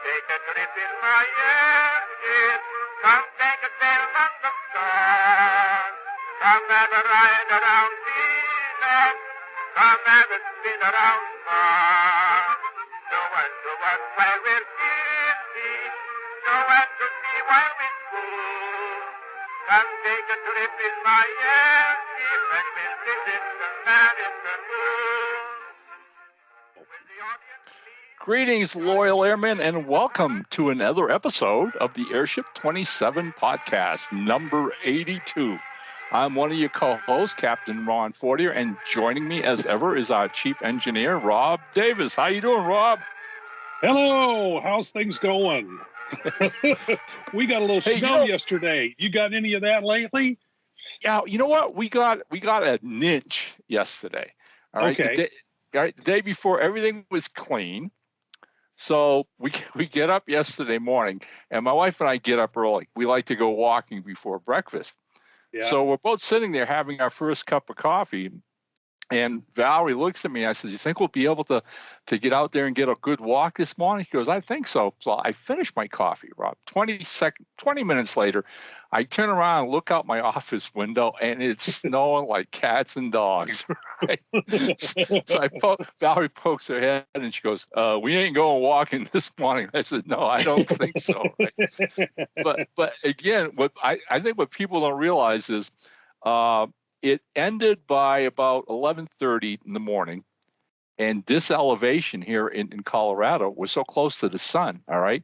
take a trip in my airship. Come take a sail among the stars. Come have a ride around Venus. Come have a spin around Mars. Show us to us while we're busy. Show us to see while we school. Come take a trip in my airship and we'll visit the man in the moon. Will the audience please? Greetings, loyal airmen, and welcome to another episode of the Airship 27 podcast, number 82. I'm one of your co-hosts, Captain Ron Fortier, and joining me as ever is our chief engineer, Rob Davis. How you doing, Rob? Hello, how's things going? We got a little snow yesterday. You got any of that lately? Yeah, you know what? We got a inch yesterday. All right. Okay. The day before, everything was clean. So we get up yesterday morning, and my wife and I get up early. We like to go walking before breakfast. Yeah. So we're both sitting there having our first cup of coffee, and Valerie looks at me. I said, "You think we'll be able to get out there and get a good walk this morning?" She goes, "I think so." So I finished my coffee, Rob. 20 minutes later, I turn around and look out my office window, and it's snowing like cats and dogs. Right? So Valerie pokes her head, and she goes, "We ain't going walking this morning." I said, "No, I don't think so." Right? But again, what I think what people don't realize is, it ended by about 11:30 in the morning, and this elevation here in Colorado was so close to the sun, all right,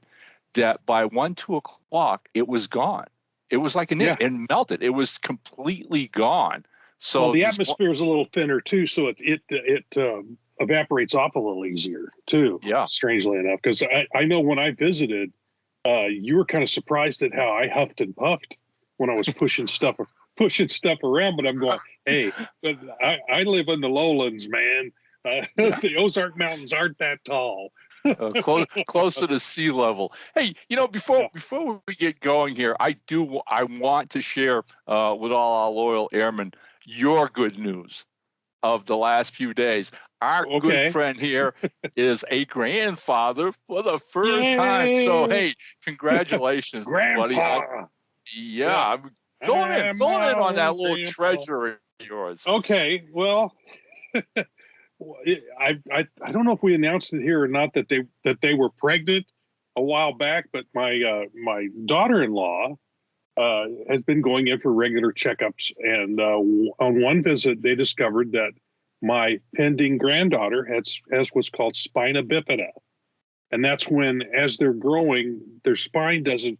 that by 2 o'clock, it was gone. It was like it melted. It was completely gone. So well, the atmosphere is a little thinner too, so it evaporates off a little easier too. Yeah. Strangely enough, because I know when I visited, you were kind of surprised at how I huffed and puffed when I was pushing stuff around, but I'm going, hey, but I live in the lowlands, man. The Ozark Mountains aren't that tall. Close to the sea level. Hey, before we get going here, I want to share with all our loyal airmen your good news of the last few days. Our good friend here is a grandfather for the first time. So hey, congratulations, buddy. I'm filling in on that little treasure of yours. Okay, well, I don't know if we announced it here or not that they were pregnant a while back, but my daughter-in-law has been going in for regular checkups, and on one visit they discovered that my pending granddaughter has what's called spina bifida, and that's when, as they're growing, their spine doesn't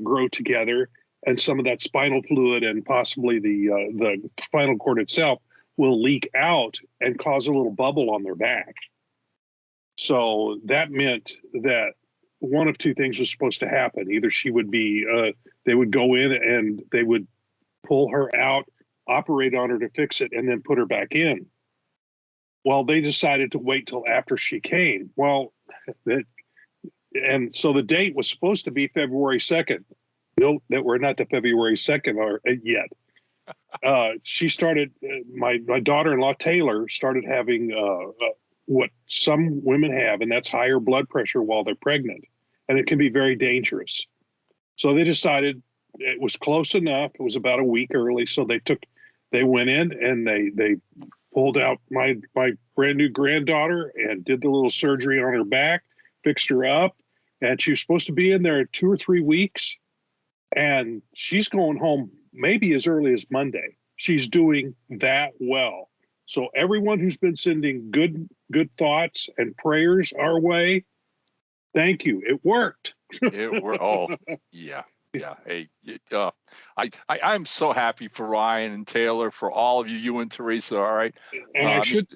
grow together. And some of that spinal fluid and possibly the spinal cord itself will leak out and cause a little bubble on their back. So that meant that one of two things was supposed to happen. Either she would be, they would go in and they would pull her out, operate on her to fix it, and then put her back in. Well, they decided to wait till after she came. Well, and so the date was supposed to be February 2nd. Note that we're not to February 2nd yet. She started, my daughter-in-law, Taylor, started having what some women have, and that's higher blood pressure while they're pregnant. And it can be very dangerous. So they decided it was close enough. It was about a week early. So they went in and they pulled out my brand new granddaughter and did the little surgery on her back, fixed her up. And she was supposed to be in there 2 or 3 weeks. And she's going home maybe as early as Monday. She's doing that well. So everyone who's been sending good thoughts and prayers our way, thank you. It worked. Oh, yeah. Hey, I'm so happy for Ryan and Taylor, for all of you and Teresa. All right. And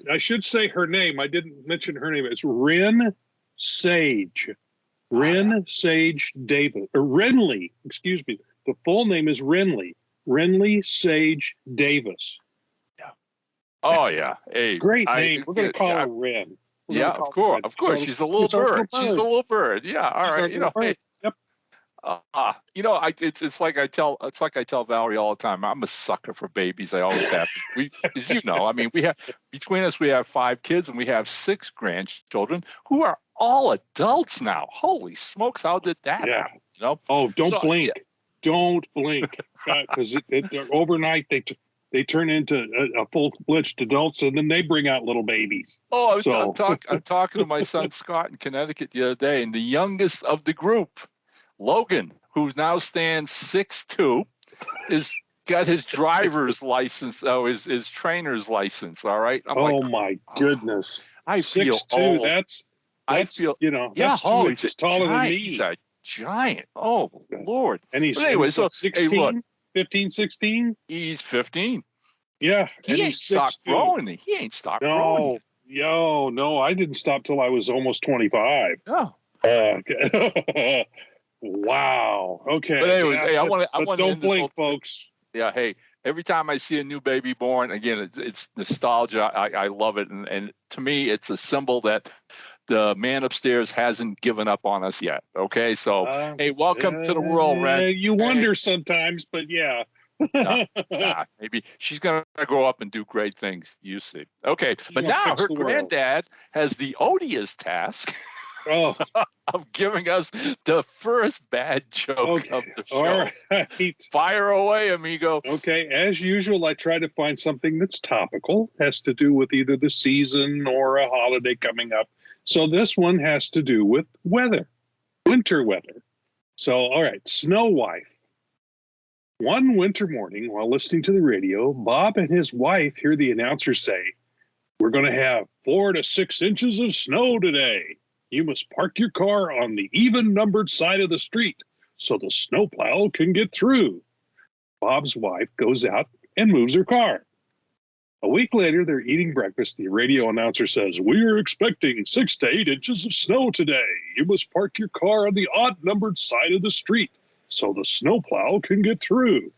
I should say her name. I didn't mention her name. It's Ren Sage. Ren Sage Davis, or Renly, excuse me. The full name is Renly Sage Davis. Yeah. Oh, yeah. Hey, great name. We're going to call her Ren. Yeah, of course. Of course. She's a little bird. She's a little bird. Yeah. All right. Hey. Yep. It's like I tell Valerie all the time. I'm a sucker for babies. I always have. As you know, I mean, between us, we have 5 kids and we have 6 grandchildren who are all adults now. Holy smokes, how did that happen? You know? Oh, don't blink. Yeah. Don't blink. Because overnight they turn into a full-fledged adults, and then they bring out little babies. Oh, I'm talking to my son Scott in Connecticut the other day, and the youngest of the group, Logan, who now stands 6'2", is got his driver's license, his trainer's license. All right. I'm like, my goodness. I feel 6'2", old. that's I feel, that's 2 inches taller than me. He's a giant. Oh, Lord. And he's, but anyway, so 16, hey, look, 15, 16? he's 15. Yeah. He ain't stopped growing. He ain't stopped growing. No, I didn't stop till I was almost 25. No. Wow. Okay. But anyways, hey, I want to don't blink, folks. Yeah. Hey, every time I see a new baby born, again, it's nostalgia. I love it. And to me, it's a symbol that the man upstairs hasn't given up on us yet. Okay. So, hey, welcome to the world, Ren. You wonder sometimes, but yeah. Nah, maybe she's going to grow up and do great things. You see. Okay. But now her granddad has the odious task of giving us the first bad joke of the show. All right. Fire away, amigo. Okay. As usual, I try to find something that's topical, has to do with either the season or a holiday coming up. So this one has to do with weather, winter weather. So, all right, Snow Wife. One winter morning, while listening to the radio, Bob and his wife hear the announcer say, "We're going to have 4 to 6 inches of snow today. You must park your car on the even-numbered side of the street so the snowplow can get through." Bob's wife goes out and moves her car. A week later, they're eating breakfast. The radio announcer says, "We are expecting 6 to 8 inches of snow today. You must park your car on the odd-numbered side of the street so the snowplow can get through."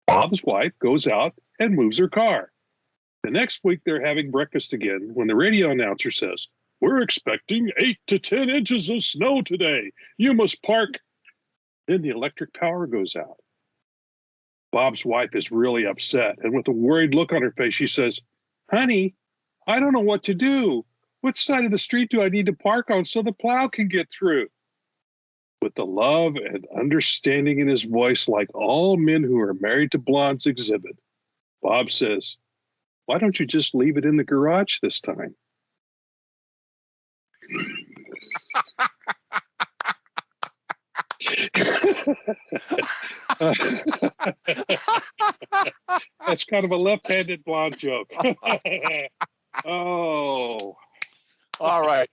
Bob's wife goes out and moves her car. The next week, they're having breakfast again when the radio announcer says, "We're expecting 8 to 10 inches of snow today. You must park." Then the electric power goes out. Bob's wife is really upset, and with a worried look on her face, she says, "Honey, I don't know what to do. Which side of the street do I need to park on so the plow can get through?" With the love and understanding in his voice, like all men who are married to blondes exhibit, Bob says, "Why don't you just leave it in the garage this time?" That's kind of a left-handed blonde joke. Oh. All right.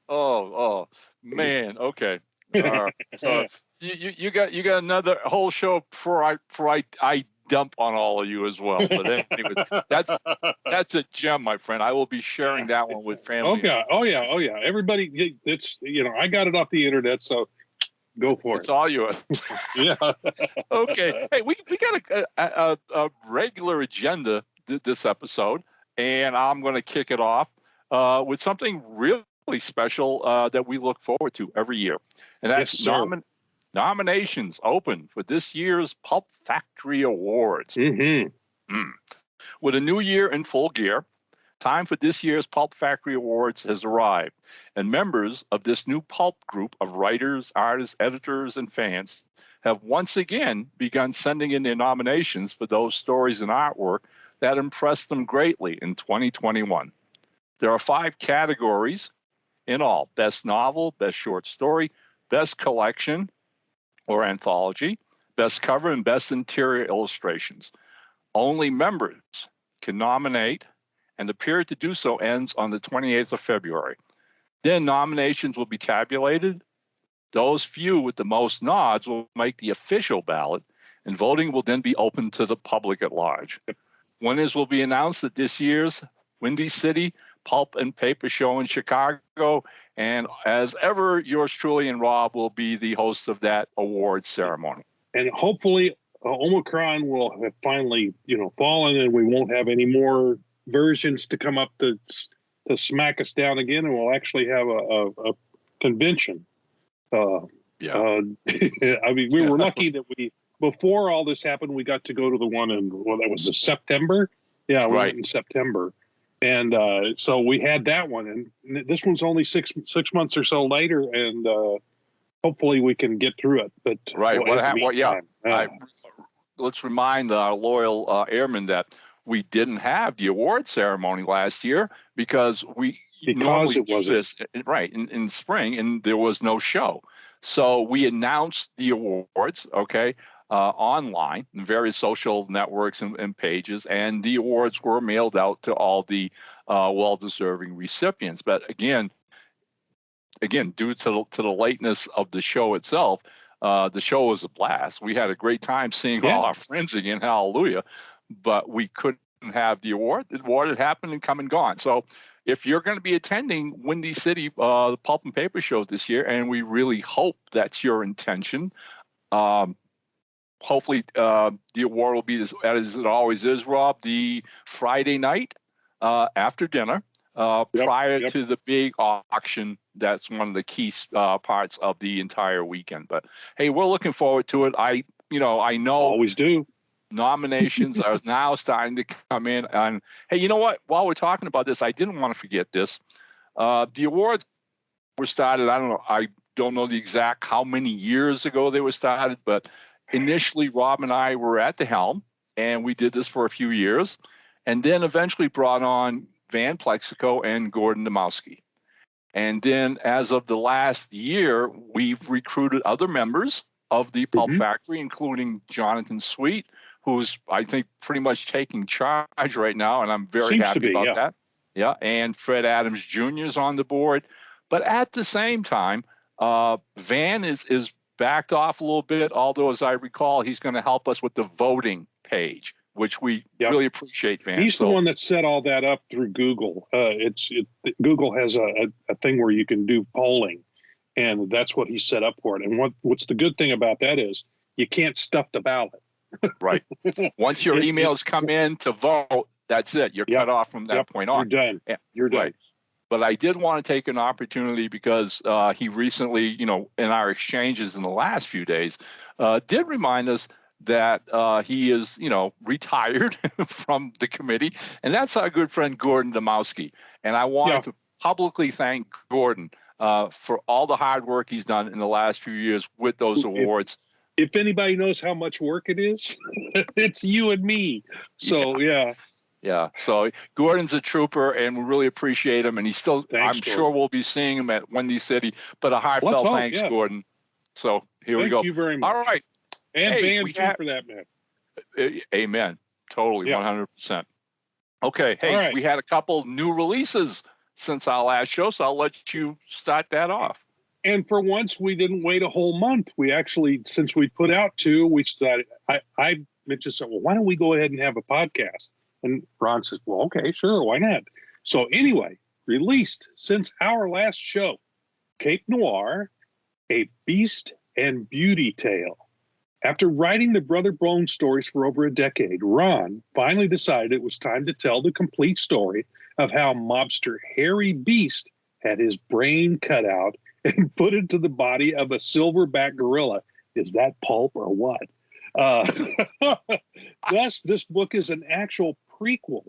Oh, man. Okay. All right. So you got another whole show before I dump on all of you as well. But anyway, that's a gem, my friend. I will be sharing that one with family. Oh yeah. Everybody, it's I got it off the internet, so go for it. It's all yours. Yeah. Okay. Hey, we got a regular agenda this episode, and I'm going to kick it off with something really special that we look forward to every year, and that's nominations open for this year's Pulp Factory Awards. Mm-hmm. With a new year in full gear, time for this year's Pulp Factory Awards has arrived, and members of this new pulp group of writers, artists, editors, and fans have once again begun sending in their nominations for those stories and artwork that impressed them greatly in 2021. There are 5 categories in all: Best Novel, Best Short Story, Best Collection or Anthology, Best Cover, and Best Interior Illustrations. Only members can nominate, and the period to do so ends on the 28th of February. Then nominations will be tabulated. Those few with the most nods will make the official ballot, and voting will then be open to the public at large. Winners will be announced at this year's Windy City Pulp and Paper Show in Chicago, and as ever, yours truly and Rob will be the host of that awards ceremony. And hopefully Omicron will have finally, fallen, and we won't have any more versions to come up to smack us down again, and we'll actually have a convention. I mean, we were lucky that before all this happened, we got to go to the one that was September. Yeah, we went in September. And so we had that one, and this one's only six months or so later, and hopefully we can get through it. But right, yeah, let's remind our loyal airmen that we didn't have the award ceremony last year because we normally it wasn't do this right in spring, and there was no show. So we announced the awards, okay, online in various social networks and pages, and the awards were mailed out to all the well-deserving recipients. But again, due to the lateness of the show itself, the show was a blast. We had a great time seeing all our friends again, hallelujah, but we couldn't have the award. The award had happened and come and gone. So if you're going to be attending Windy City, the Pulp and Paper Show this year, and we really hope that's your intention, hopefully the award will be as it always is, Rob, the Friday night after dinner. Prior to the big auction, that's one of the key parts of the entire weekend. But hey, we're looking forward to it. I know always do. Nominations are now starting to come in. And hey, you know what? While we're talking about this, I didn't want to forget this. The awards were started. I don't know the exact how many years ago they were started, but initially Rob and I were at the helm, and we did this for a few years, and then eventually brought on Van Plexico and Gordon Domowski. And then as of the last year, we've recruited other members of the Pulp Factory, including Jonathan Sweet, who's, I think, pretty much taking charge right now, and I'm very happy about that. Yeah, and Fred Adams Jr. is on the board. But at the same time, Van is backed off a little bit, although, as I recall, he's going to help us with the voting page, which we really appreciate, Van. He's the one that set all that up through Google. Google has a thing where you can do polling, and that's what he set up for it. And what's the good thing about that is you can't stuff the ballot. Right. Once your emails come in to vote, that's it. You're cut off from that point on. You're done. You're done. Right. But I did want to take an opportunity because he recently, in our exchanges in the last few days, did remind us that he is, retired from the committee. And that's our good friend, Gordon Domowski. And I wanted to publicly thank Gordon for all the hard work he's done in the last few years with those awards. If anybody knows how much work it is, it's you and me. So, Yeah. So Gordon's a trooper, and we really appreciate him. And he's still, I'm sure we'll be seeing him at Windy City, but a heartfelt thanks, Gordon. So here we go. Thank you very much. All right. And Van too, for that, man. Amen. Totally. 100%. Okay. Hey, we had a couple new releases since our last show, so I'll let you start that off. And for once, we didn't wait a whole month. We actually, since we put out two, we started, I mentioned, well, why don't we go ahead and have a podcast? And Ron says, well, okay, sure, why not? So anyway, released since our last show, Cape Noir, A Beast and Beauty Tale. After writing the Brother Bone stories for over a decade, Ron finally decided it was time to tell the complete story of how mobster Harry Beast had his brain cut out and put into the body of a silverback gorilla. Is that pulp or what? Thus, this book is an actual prequel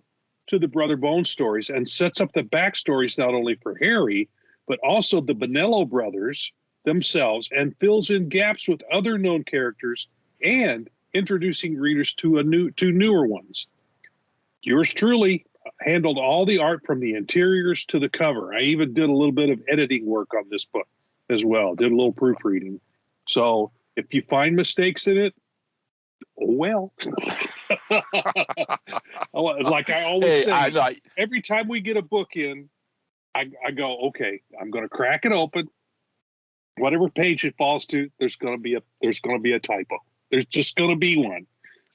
to the Brother Bone stories and sets up the backstories not only for Harry, but also the Bonello brothers themselves, and fills in gaps with other known characters and introducing readers to newer ones. Yours truly handled all the art from the interiors to the cover. I even did a little bit of editing work on this book as well, did a little proofreading. So if you find mistakes in it, oh well. Like I always say, every time we get a book in, I go, okay, I'm going to crack it open. Whatever page it falls to, there's going to be a typo. There's just going to be one.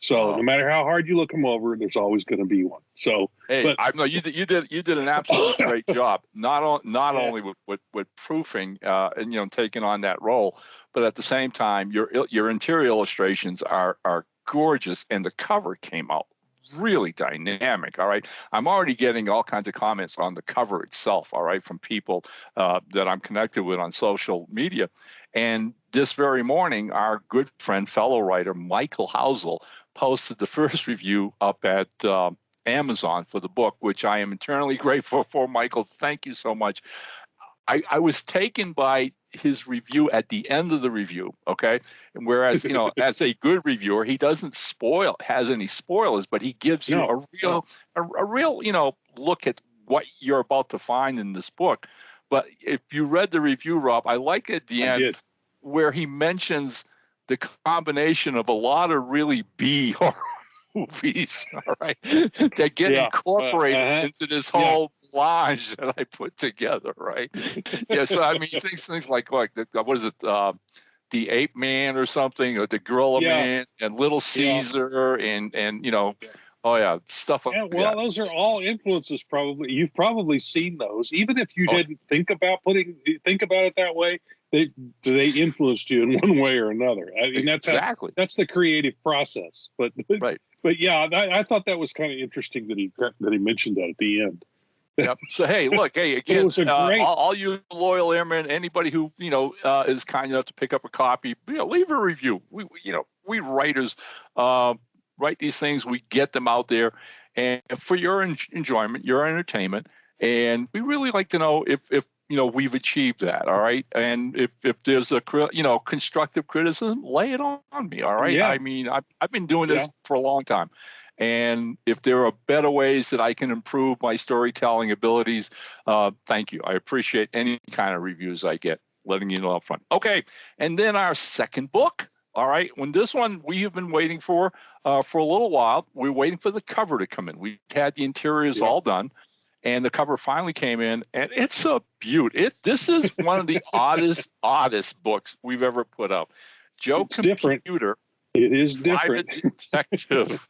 So no matter how hard you look them over, there's always going to be one. So hey, you did an absolutely great job. Not only with proofing and taking on that role, but at the same time, your interior illustrations are gorgeous, and the cover came out really dynamic. All right, I'm already getting all kinds of comments on the cover itself. All right, from people that I'm connected with on social media. And this very morning, our good friend, fellow writer Michael Housel posted the first review up at Amazon for the book, which I am eternally grateful for. Michael, thank you so much. I was taken by his review at the end of the review, okay? And whereas, as a good reviewer, he doesn't has any spoilers, but he gives you a real, look at what you're about to find in this book. But if you read the review, Rob, I like at the end where he mentions the combination of a lot of really B horror movies, all right, that get incorporated into this whole collage that I put together, right? Yeah, so I mean, things like what is it, the Ape Man or something, or the Gorilla Man, and Little Caesar, and stuff like that. Well, those are all influences. Probably you've probably seen those, even if you didn't think about it that way. They influenced you in one way or another. I mean, that's the creative process. But yeah, I thought that was kind of interesting that he mentioned that at the end. Yep. So hey, look, again, all you loyal airmen, anybody who is kind enough to pick up a copy, leave a review. We writers write these things, we get them out there, and for your enjoyment, your entertainment, and we really like to know if we've achieved that. All right, and if there's a constructive criticism, lay it on me. All right. I mean, I've been doing this for a long time. And if there are better ways that I can improve my storytelling abilities, thank you. I appreciate any kind of reviews I get, letting you know up front. Okay, and then our second book. All right, when this one we have been waiting for a little while. We're waiting for the cover to come in. We had the interiors all done, and the cover finally came in, and it's a beaut. This is one of the oddest books we've ever put out. Joe Computer. It is different. Private Detective.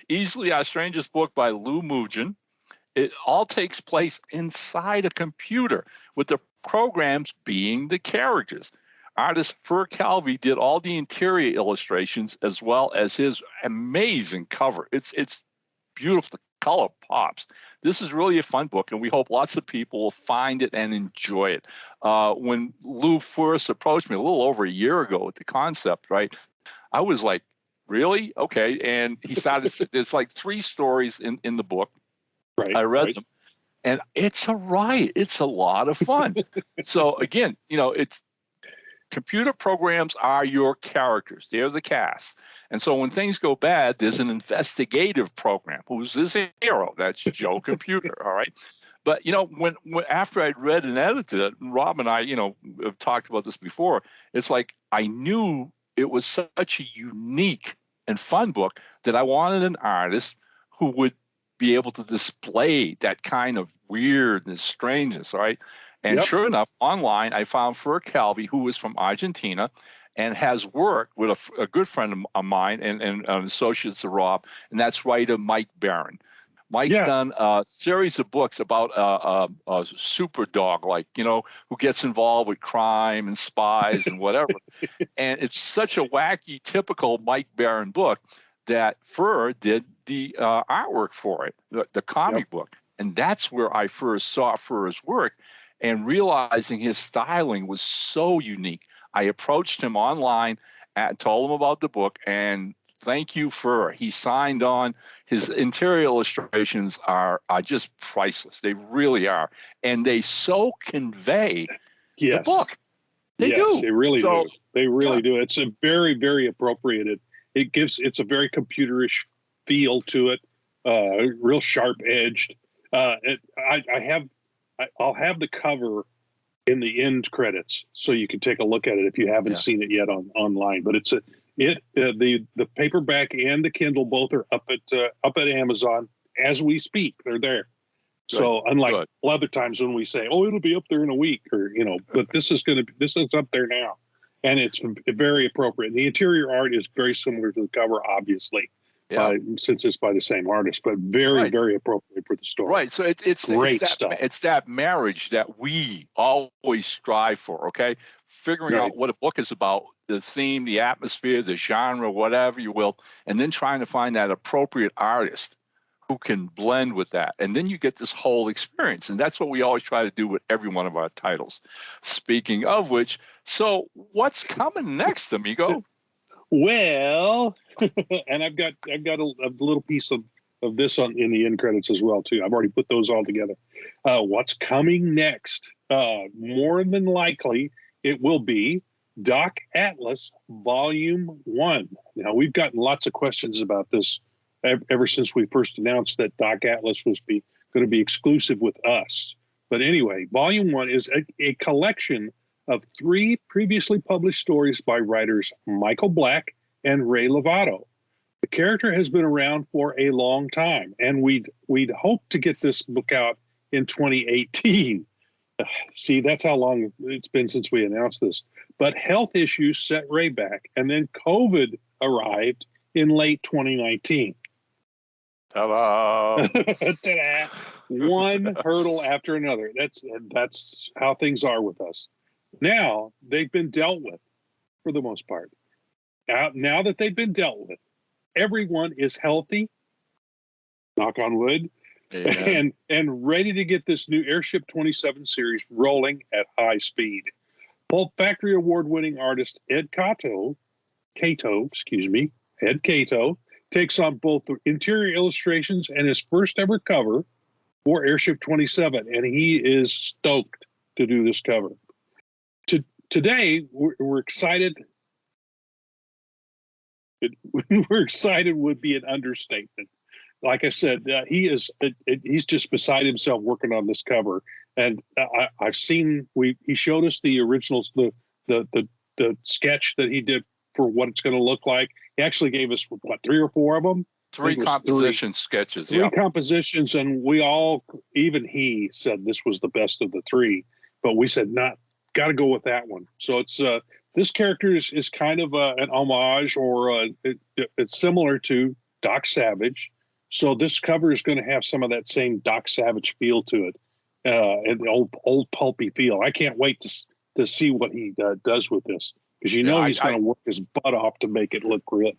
Easily Our Strangest Book by Lou Mugen. It all takes place inside a computer, with the programs being the characters. Artist Fur Calvi did all the interior illustrations as well as his amazing cover. It's beautiful. The color pops. This is really a fun book, and we hope lots of people will find it and enjoy it. When Lou first approached me a little over a year ago with the concept, right, I was like, really? Okay. And he started, there's like 3 stories in the book. Right. I read them, and it's a riot. It's a lot of fun. So again, it's computer programs are your characters. They're the cast. And so when things go bad, there's an investigative program. Who's this hero? That's Joe Computer. All right. But, when after I'd read and edited it, and Rob and I, have talked about this before, it's like I knew it was such a unique and fun book that I wanted an artist who would be able to display that kind of weirdness, strangeness, right? And sure enough, online, I found Fur Calvi, who is from Argentina and has worked with a good friend of mine and associates of Rob, and that's writer Mike Barron. Mike's done a series of books about a super dog, who gets involved with crime and spies and whatever. And it's such a wacky, typical Mike Barron book that Fur did the artwork for it, the comic book. And that's where I first saw Fur's work, and realizing his styling was so unique. I approached him online and told him about the book, and thank you, Fur. He signed on. His interior illustrations are just priceless. They really are. And they so convey the book. They do. They really do. They really do. It's a very, very appropriate. It's a very computerish feel to it, real sharp edged. I'll have the cover in the end credits so you can take a look at it if you haven't seen it yet online. But the paperback and the Kindle both are up at Amazon as we speak. They're there. Good. So unlike other times when we say, "Oh, it'll be up there in a week," but this is up there now, and it's very appropriate. The interior art is very similar to the cover, obviously. Since it's by the same artist, but very, very appropriate for the story. Right. So it's great stuff. It's that marriage that we always strive for. Okay, figuring out what a book is about, the theme, the atmosphere, the genre, whatever you will, and then trying to find that appropriate artist who can blend with that, and then you get this whole experience. And that's what we always try to do with every one of our titles. Speaking of which, so what's coming next, amigo? Well, and I've got a little piece of of this in the end credits as well too. I've already put those all together. What's coming next? More than likely, it will be Doc Atlas Volume 1. Now, we've gotten lots of questions about this ever since we first announced that Doc Atlas was going to be exclusive with us. But anyway, Volume 1 is a collection of 3 previously published stories by writers Michael Black and Ray Lovato. The character has been around for a long time, and we'd hoped to get this book out in 2018. See, that's how long it's been since we announced this. But health issues set Ray back, and then COVID arrived in late 2019. Ta-da! Ta-da! One hurdle after another. That's how things are with us. Now they've been dealt with, for the most part. Now that they've been dealt with, everyone is healthy, knock on wood, and ready to get this new Airship 27 series rolling at high speed. Pulp Factory award-winning artist Ed Cato, takes on both the interior illustrations and his first ever cover for Airship 27, and he is stoked to do this cover. Today, we're excited. We're excited would be an understatement. Like I said, he's just beside himself working on this cover. And I've seen, he showed us the originals, the sketch that he did for what it's going to look like. He actually gave us, 3 or 4 of them? 3 composition sketches. 3 compositions, and we all, even he said this was the best of the 3. But we said, got to go with that one. So it's this character is kind of an homage, or it's similar to Doc Savage. So this cover is going to have some of that same Doc Savage feel to it, and the old pulpy feel. I can't wait to see what he does with this, because he's going to work his butt off to make it look really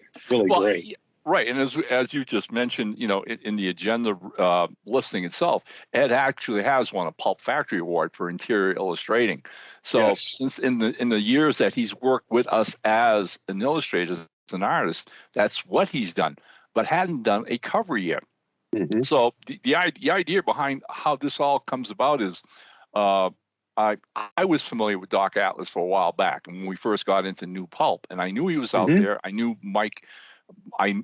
great. Right, and as you just mentioned, in the agenda listing itself, Ed actually has won a Pulp Factory Award for interior illustrating. So since in the years that he's worked with us as an illustrator, as an artist, that's what he's done, but hadn't done a cover yet. Mm-hmm. So the idea behind how this all comes about is, I was familiar with Doc Atlas for a while back, and when we first got into New Pulp, and I knew he was out there. I knew Mike.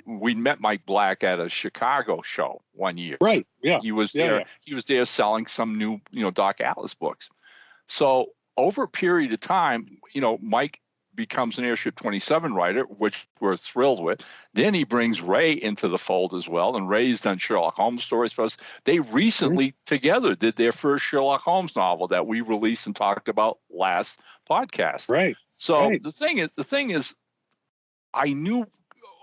We met Mike Black at a Chicago show one year. Right. Yeah. He was there. Yeah. He was there selling some new, Doc Atlas books. So over a period of time, Mike becomes an Airship 27 writer, which we're thrilled with. Then he brings Ray into the fold as well, and Ray's done Sherlock Holmes stories for us. They recently together did their first Sherlock Holmes novel that we released and talked about last podcast. Right. So the thing is, I knew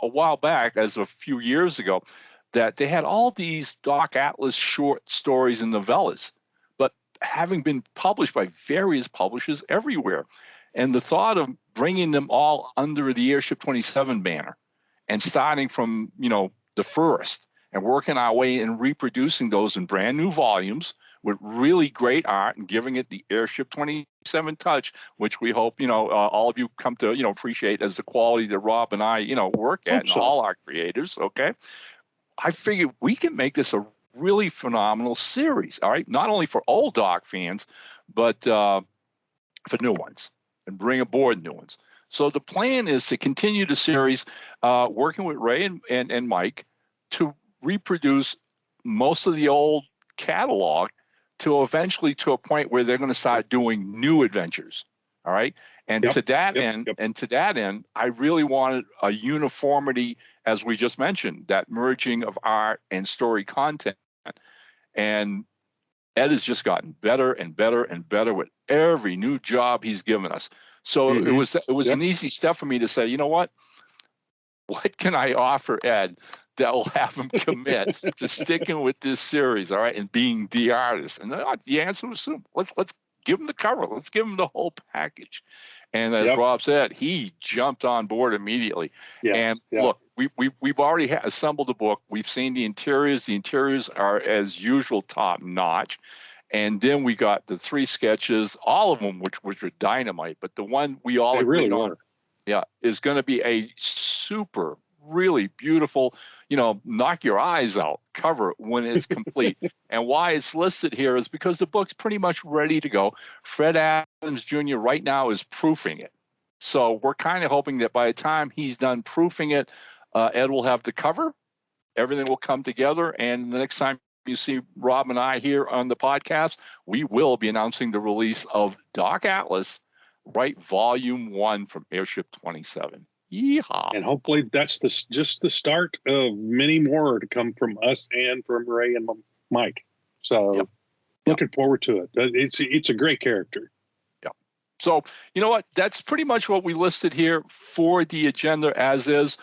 a while back, as a few years ago, that they had all these Doc Atlas short stories and novellas, but having been published by various publishers everywhere. And the thought of bringing them all under the Airship 27 banner and starting from, the first and working our way and reproducing those in brand new volumes with really great art and giving it the Airship 27 touch, which we hope, all of you come to, appreciate as the quality that Rob and I, work at, and all our creators. Okay. I figured we can make this a really phenomenal series. All right. Not only for old Doc fans, but for new ones, and bring aboard new ones. So the plan is to continue the series, working with Ray and Mike to reproduce most of the old catalog to eventually to a point where they're going to start doing new adventures. All right. And to that end, I really wanted a uniformity, as we just mentioned, that merging of art and story content. And Ed has just gotten better and better and better with every new job he's given us. So it was an easy step for me to say, you know what can I offer Ed that will have him commit to sticking with this series, all right, and being the artist? And the answer was simple. Let's give him the cover. Let's give him the whole package. And as Rob said, he jumped on board immediately. Look, we've already assembled the book. We've seen the interiors. The interiors are, as usual, top notch. And then we got the 3 sketches, all of them which were dynamite. But the one we all agreed on, is going to be a super, really beautiful, knock your eyes out cover when it's complete. And why it's listed here is because the book's pretty much ready to go. Fred Adams Jr. right now is proofing it. So we're kind of hoping that by the time he's done proofing it, Ed will have the cover. Everything will come together. And the next time you see Rob and I here on the podcast, we will be announcing the release of Doc Atlas, right? Volume 1 from Airship 27. Yeehaw. And hopefully that's just the start of many more to come from us and from Ray and Mike. So looking forward to it. It's a great character. Yep. So, you know what? That's pretty much what we listed here for the agenda as is.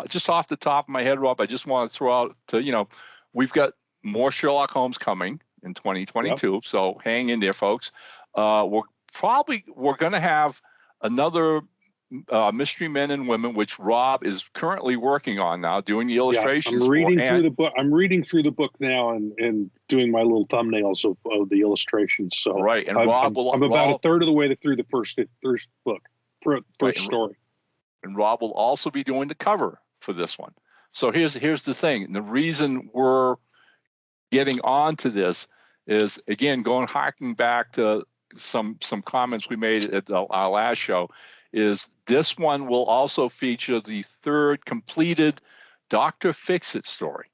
Just off the top of my head, Rob, I just want to throw out to, we've got more Sherlock Holmes coming in 2022. Yep. So hang in there, folks. We're going to have another Mystery Men and Women, which Rob is currently working on now, doing the illustrations. I'm reading through the book. I'm reading through the book now and doing my little thumbnails of the illustrations. So right, and I'm about a third of the way through the first book, first story. And Rob will also be doing the cover for this one. So here's the thing. And the reason we're getting on to this is, again, harking back to some comments we made at our last show, is this one will also feature the third completed Dr. Fix-It story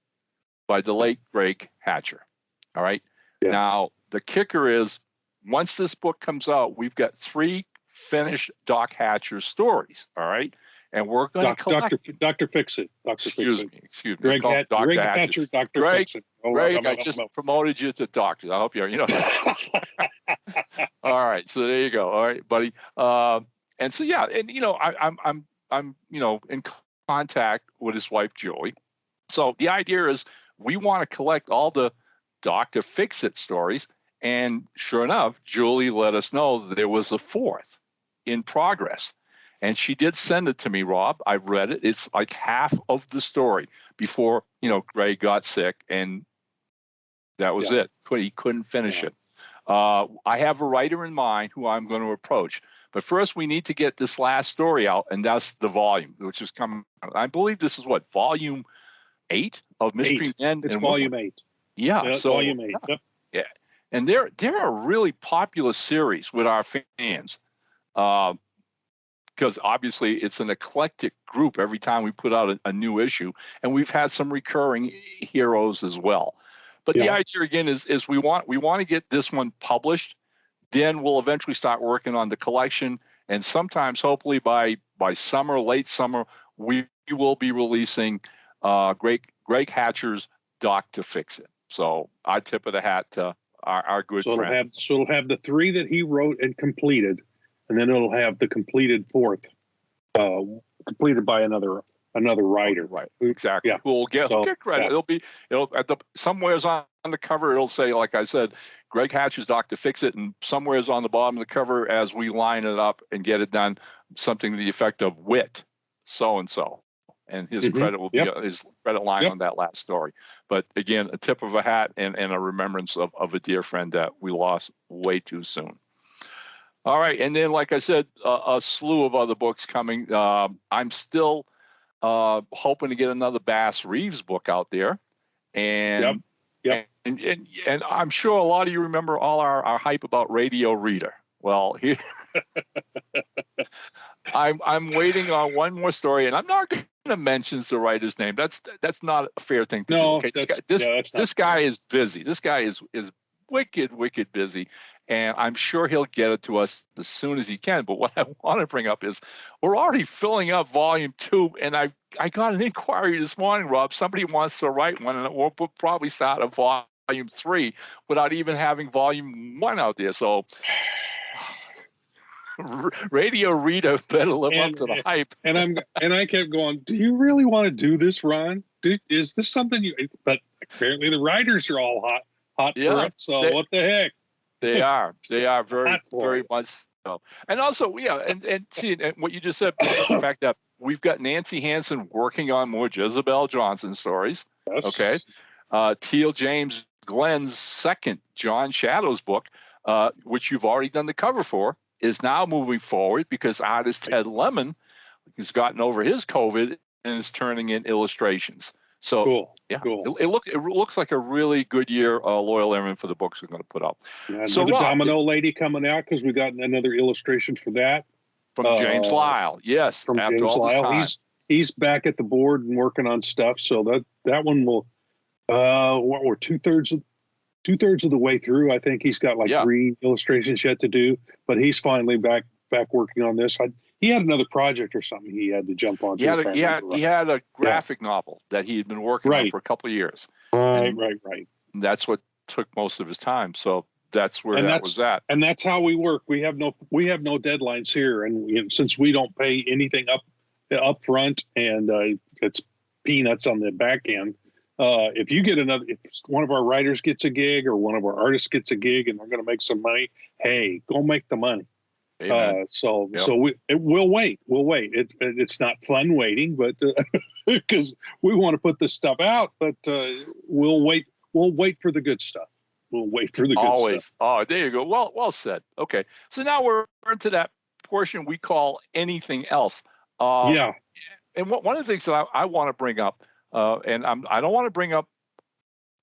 by the late Greg Hatcher. All right. Yeah. Now, the kicker is, once this book comes out, we've got 3 finished Doc Hatcher stories. All right. And we're going to collect Dr. Fix-It. Excuse me. Greg Hatcher, Dr. Fix-It. Greg, I just promoted you to doctor. I hope you're, All right. So there you go. All right, buddy. And so, yeah, and, I'm in contact with his wife, Joey. So the idea is we want to collect all the Dr. Fix-It stories. And sure enough, Julie let us know that there was a 4th in progress. And she did send it to me, Rob. I've read it. It's like half of the story before, Greg got sick, and that was it. He couldn't finish it. I have a writer in mind who I'm going to approach. But first, we need to get this last story out, and that's the volume, which is coming. I believe this is volume 8 of Mystery Men. It's volume 8. Yeah, so volume 8. Yep. Yeah, and they're a really popular series with our fans. Because obviously it's an eclectic group every time we put out a new issue, and we've had some recurring heroes as well. But the idea again is we want to get this one published, then we'll eventually start working on the collection, and sometimes hopefully by summer, late summer, we will be releasing Greg Hatcher's Dr. Fix-It. So I tip of the hat to our good friend. It'll have the 3 that he wrote and completed. And then it'll have the completed 4th, completed by another writer. Right, exactly. Yeah. We'll get credit. Yeah. It'll at the somewhere's on the cover. It'll say, like I said, Greg Hatcher's Dr. Fix-It, and somewhere's on the bottom of the cover as we line it up and get it done, something to the effect of Wit, so and so, and his credit will be his credit line on that last story. But again, a tip of a hat and a remembrance of a dear friend that we lost way too soon. All right, and then, like I said, a slew of other books coming. I'm still hoping to get another Bass Reeves book out there, and and I'm sure a lot of you remember all our hype about Radio Reader. Well, here I'm waiting on one more story, and I'm not going to mention the writer's name. That's not a fair thing to do. Okay? This guy is busy. This guy is wicked busy. And I'm sure he'll get it to us as soon as he can. But what I want to bring up is we're already filling up volume 2. And I got an inquiry this morning, Rob. Somebody wants to write one, and we'll probably start a volume 3 without even having volume 1 out there. So Radio Reader better live up to the hype. And I kept going, do you really want to do this, Ron? Is this something you... But apparently the writers are all hot for it. So what the heck? They are very much so. And also, and see, and what you just said, the fact that we've got Nancy Hansen working on more Jezebel Johnson stories. Yes. Okay. Teal James Glenn's second John Shadows book, which you've already done the cover for, is now moving forward because artist Ted Lemon has gotten over his COVID and is turning in illustrations. So Cool. yeah, Cool. it looks like a really good year. Loyal Airmen for the books we're going to put out. Yeah, So another Rob, Domino lady coming out because we got another illustration for that from James Lyle, yes, from after James all this Lyle. time. He's back at the board and working on stuff. So that one will what we're two-thirds of the way through. I think he's got like 3 illustrations yet to do, but he's finally back working on this. He had another project or something he had to jump on. He had a graphic novel that he had been working on for a couple of years. Right. And that's what took most of his time. So that's where that was at. And that's how we work. We have no deadlines here, and since we don't pay anything up front, and it's peanuts on the back end. If one of our writers gets a gig or one of our artists gets a gig and they're going to make some money, hey, go make the money. So we'll wait. It's not fun waiting, but because we want to put this stuff out, but we'll wait. We'll wait for the good stuff. We'll wait for the good stuff. Oh, there you go. Well said. Okay, so now we're into that portion we call anything else. And one of the things that I want to bring up, and I don't want to bring up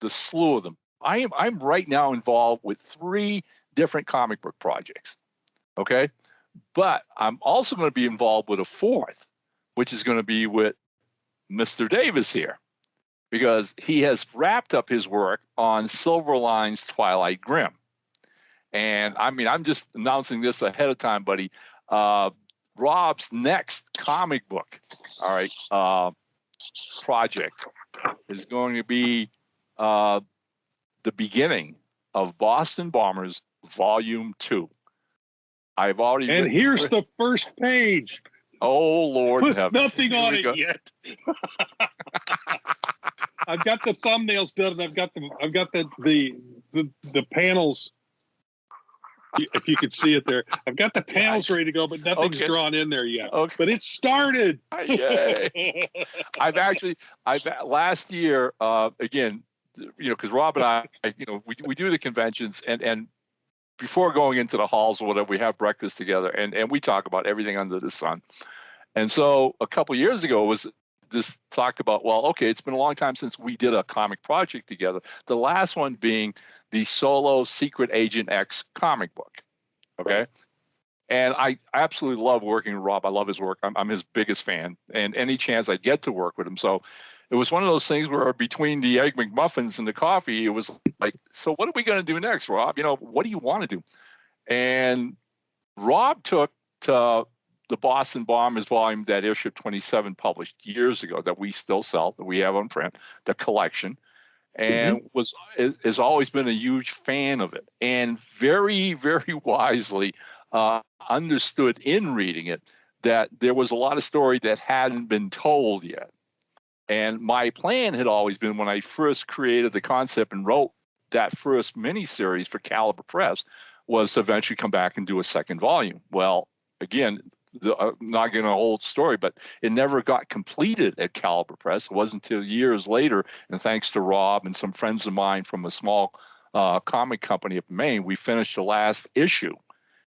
the slew of them. I'm right now involved with 3 different comic book projects. Okay, but I'm also going to be involved with a 4th, which is going to be with Mr. Davis here, because he has wrapped up his work on Silverline's Twilight Grim. And I mean, I'm just announcing this ahead of time, buddy. Rob's next comic book, project is going to be the beginning of Boston Bombers Volume 2. I've already and here's the first page. Oh, Lord in heaven. Nothing on it yet. I've got the thumbnails done. I've got the panels. If you could see it there, I've got the panels ready to go, but nothing's drawn in there yet. Okay. But it started. Yay. Last year, again, because Rob and I, we do the conventions and before going into the halls or whatever, we have breakfast together and we talk about everything under the sun. And so a couple of years ago was this talk about, it's been a long time since we did a comic project together. The last one being the solo Secret Agent X comic book. Okay. Right. And I absolutely love working with Rob. I love his work. I'm his biggest fan, and any chance I get to work with him. So it was one of those things where between the Egg McMuffins and the coffee, it was like, so what are we going to do next, Rob? What do you want to do? And Rob took to the Boston Bombers volume that Airship 27 published years ago that we still sell, that we have on print, the collection, and has always been a huge fan of it, and very, very wisely understood in reading it that there was a lot of story that hadn't been told yet. And my plan had always been, when I first created the concept and wrote that first miniseries for Caliber Press, was to eventually come back and do a second volume. Well, again, not getting a whole story, but it never got completed at Caliber Press. It wasn't until years later, and thanks to Rob and some friends of mine from a small comic company up in Maine, we finished the last issue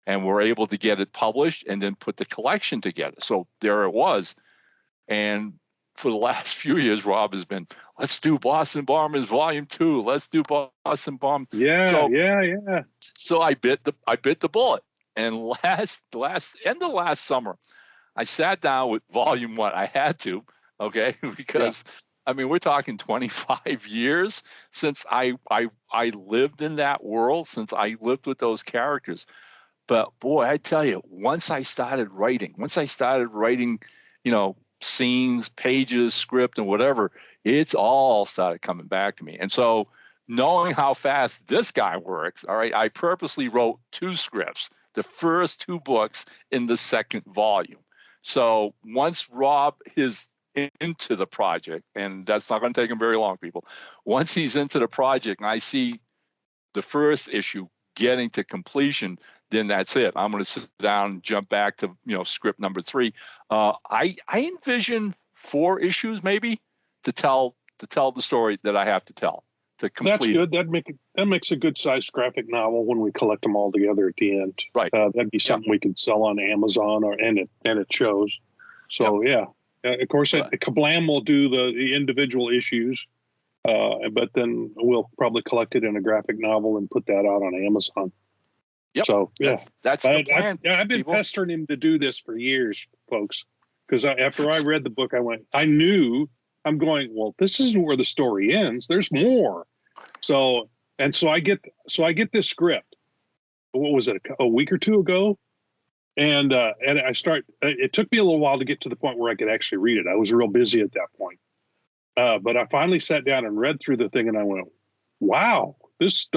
and were able to get it published and then put the collection together. So there it was. And for the last few years, Rob has been, let's do Boston Bombers Volume 2. Let's do Boston Bombers. Yeah. So I bit the bullet. And end of last summer, I sat down with Volume 1. I had to, okay, because I mean, we're talking 25 years since I lived in that world, since I lived with those characters. But boy, I tell you, once I started writing, scenes, pages, script, and whatever, it's all started coming back to me. And so, knowing how fast this guy works, all right, I purposely wrote 2 scripts, the first 2 books in the second volume. So once Rob is into the project, and that's not going to take him very long, people, once he's into the project and I see the first issue getting to completion, then that's it. I'm going to sit down and jump back to script number 3. I envision 4 issues maybe to tell the story that I have to tell. To complete. That's good. That makes a good sized graphic novel when we collect them all together at the end. Right. That'd be something we could sell on Amazon and it shows. So yeah, Of course, Kablam will do the individual issues, but then we'll probably collect it in a graphic novel and put that out on Amazon. Yep. So that's the plan. I've been pestering him to do this for years, folks. Because after I read the book, I'm going, well, this isn't where the story ends. There's more. So I get this script. What was it? A week or two ago, and it took me a little while to get to the point where I could actually read it. I was real busy at that point. But I finally sat down and read through the thing, and I went, wow, it's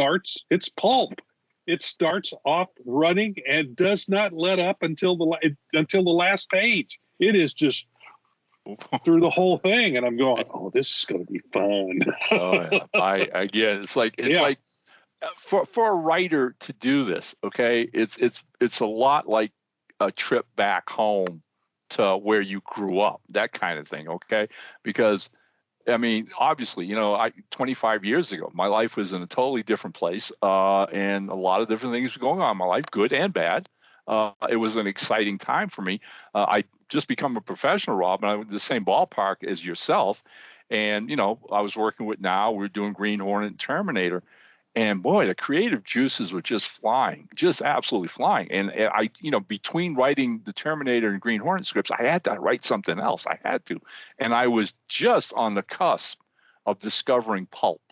pulp. It starts off running and does not let up until the last page. It is just through the whole thing, and I'm going, oh, this is going to be fun. It's like for a writer to do this, okay, it's a lot like a trip back home to where you grew up, that kind of thing, okay? Because I mean, obviously, 25 years ago, my life was in a totally different place, and a lot of different things were going on in my life, good and bad. It was an exciting time for me. I just become a professional, Rob, and I'm in the same ballpark as yourself. And, I was working with now, we're doing Green Hornet and Terminator. And boy, the creative juices were just flying, just absolutely flying. And I, between writing the Terminator and Green Hornet scripts, I had to write something else. I had to. And I was just on the cusp of discovering pulps.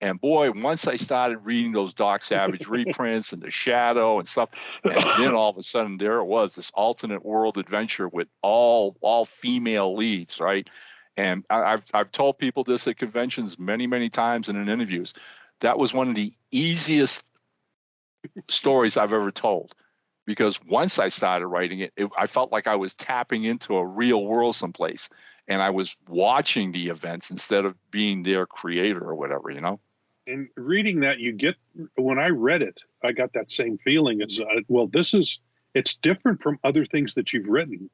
And boy, once I started reading those Doc Savage reprints and The Shadow and stuff, and then all of a sudden there it was, this alternate world adventure with all female leads, right? And I've told people this at conventions many, many times and in interviews. That was one of the easiest stories I've ever told, because once I started writing it, I felt like I was tapping into a real world someplace, and I was watching the events instead of being their creator or whatever, And reading that, when I read it, I got that same feeling as, it's different from other things that you've written.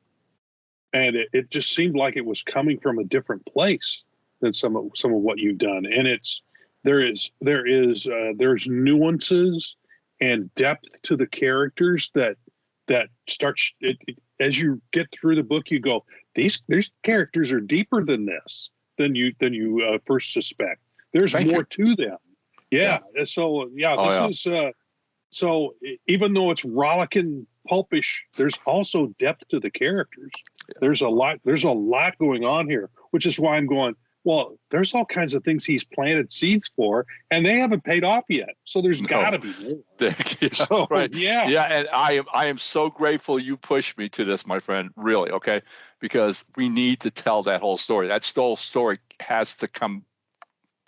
And it just seemed like it was coming from a different place than some of what you've done. And there's nuances and depth to the characters that starts as you get through the book. You go, these characters are deeper than this than you first suspect. There's more to them. Yeah. So so even though it's rollicking pulpish, there's also depth to the characters. There's a lot going on here, which is why I'm going, well, there's all kinds of things he's planted seeds for, and they haven't paid off yet. So there's got to be more. Right. Yeah. And I am so grateful you pushed me to this, my friend, really. Okay. Because we need to tell that whole story. That whole story has to come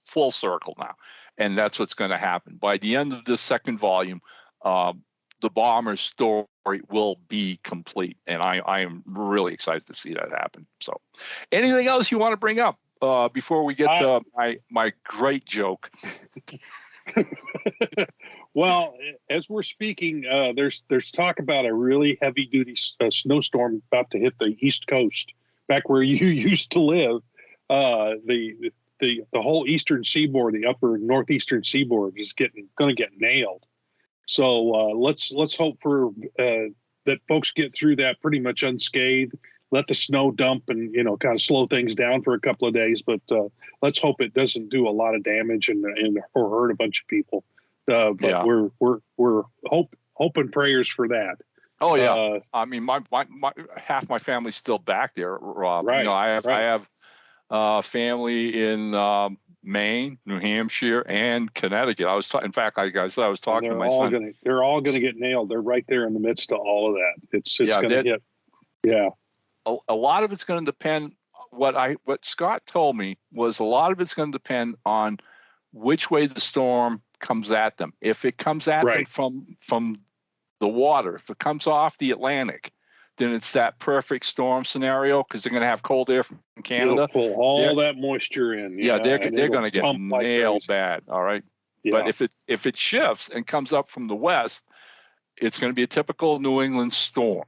full circle now. And that's what's going to happen. By the end of this second volume, the bomber's story will be complete. And I am really excited to see that happen. So anything else you want to bring up before we get to my great joke? Well, as we're speaking, there's talk about a really heavy-duty snowstorm about to hit the East Coast, back where you used to live. The whole eastern seaboard, the upper northeastern seaboard, is going to get nailed. So let's hope for that folks get through that pretty much unscathed. Let the snow dump and kind of slow things down for a couple of days. But let's hope it doesn't do a lot of damage or hurt a bunch of people. But we're hoping prayers for that. Oh yeah, I mean my half my family's still back there, Rob. Right. I have family in Maine, New Hampshire, and Connecticut. In fact, like I said, I was talking to my son. They're all going to get nailed. They're right there in the midst of all of that. It's going to hit. Yeah. A lot of it's going to depend. What Scott told me was a lot of it's going to depend on which way the storm comes at them. If it comes at them from the water, if it comes off the Atlantic, then it's that perfect storm scenario, because they're going to have cold air from Canada. It'll pull all that moisture in. They're going to get nailed bad. All right. Yeah. But if it shifts and comes up from the west, it's going to be a typical New England storm,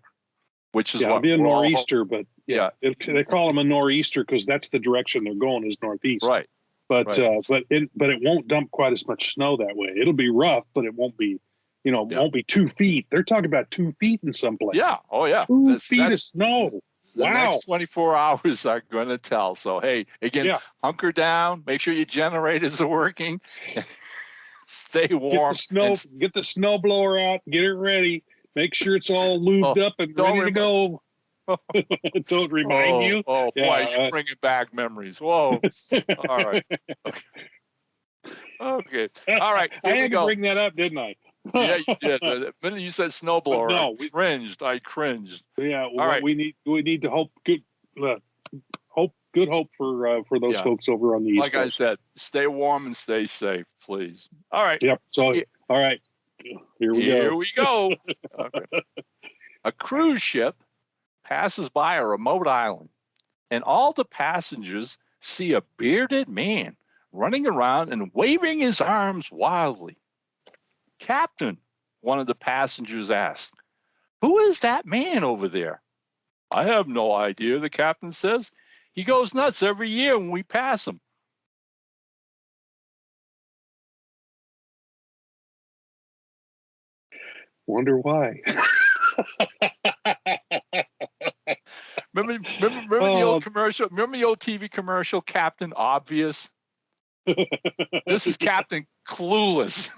which is it'll be a nor'easter. But they call them a nor'easter because that's the direction they're going, is northeast. Right. But it won't dump quite as much snow that way. It'll be rough, but it won't be. Won't be 2 feet. They're talking about 2 feet in some places. Yeah. Oh, yeah. 2 feet of snow. The Wow. next 24 hours are going to tell. So, hey, again, Yeah. hunker down. Make sure your generators are working. Stay warm. Get the snow blower out. Get it ready. Make sure it's all lubed up and ready to go. Don't remind you. Oh, Yeah, boy, you're bringing back memories. Whoa. All right. Okay. All right. Here I we had to go. bring that up, didn't I? Yeah, you did. The minute you said snowblower, no, I cringed. Yeah. All right. We need to hope good hope for those Yeah. folks over on the East Like I Coast. said, stay warm and stay safe, please. All right. Yep. So, Here- all right. Here we go. Okay. A cruise ship passes by a remote island, and all the passengers see a bearded man running around and waving his arms wildly. Captain, one of the passengers asked, "Who is that man over there?" "I have no idea," the captain says. "He goes nuts every year when we pass him." Wonder why. Remember the old commercial? Remember the old TV commercial, Captain Obvious? This is Captain Clueless.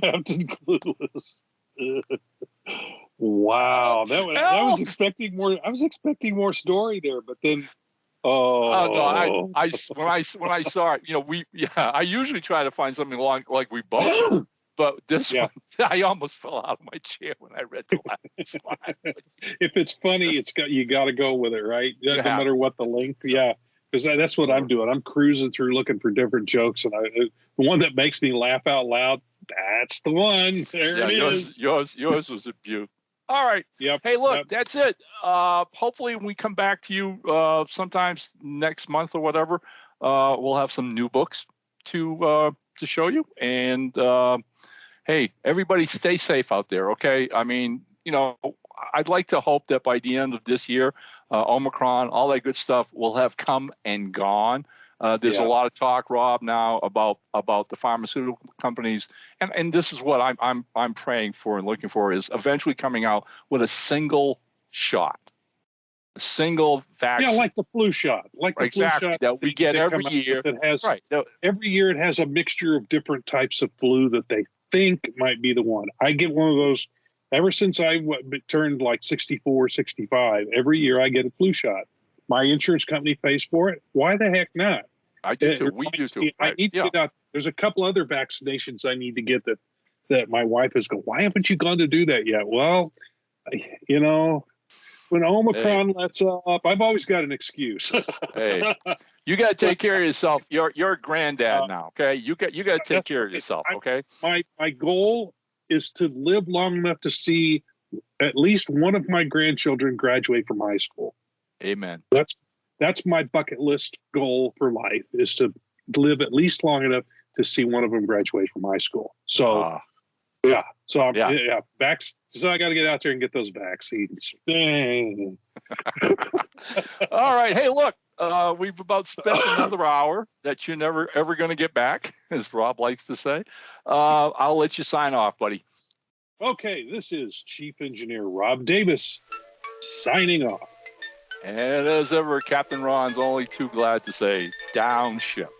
Captain Clueless. Wow, I was expecting more. I was expecting more story there, but then, Oh no! When I saw it, I usually try to find something along like we both. But this one, I almost fell out of my chair when I read the last line. If it's funny, you got to go with it, right? No matter what the length. Yeah, because that's what I'm doing. I'm cruising through looking for different jokes, and the one that makes me laugh out loud, that's the one. There it is. Yours was a beaut. All right. Yep. Hey, look, that's it. Hopefully, when we come back to you sometimes next month or whatever, we'll have some new books to show you. And hey, everybody, stay safe out there. Okay. I mean, I'd like to hope that by the end of this year, Omicron, all that good stuff will have come and gone. There's a lot of talk, Rob, now about the pharmaceutical companies, and this is what I'm praying for and looking for is eventually coming out with a single shot, a single vaccine. Yeah, like the flu shot, flu shot that we get every year. Every year it has a mixture of different types of flu that they think might be the one. I get one of those ever since I turned like 64, 65. Every year I get a flu shot. My insurance company pays for it. Why the heck not? I do too. We do too. I need to get out. There's a couple other vaccinations I need to get that my wife is going, why haven't you gone to do that yet? Well, when Omicron lets up, I've always got an excuse. Hey, you got to take care of yourself. You're a granddad now, okay? You got to take care of yourself, okay? My goal is to live long enough to see at least one of my grandchildren graduate from high school. Amen. That's my bucket list goal for life, is to live at least long enough to see one of them graduate from high school. So, So I got to get out there and get those vaccines. All right. Hey, look, we've about spent another hour that you're never ever going to get back, as Rob likes to say. I'll let you sign off, buddy. Okay, this is Chief Engineer Rob Davis signing off. And as ever, Captain Ron's only too glad to say, down ship.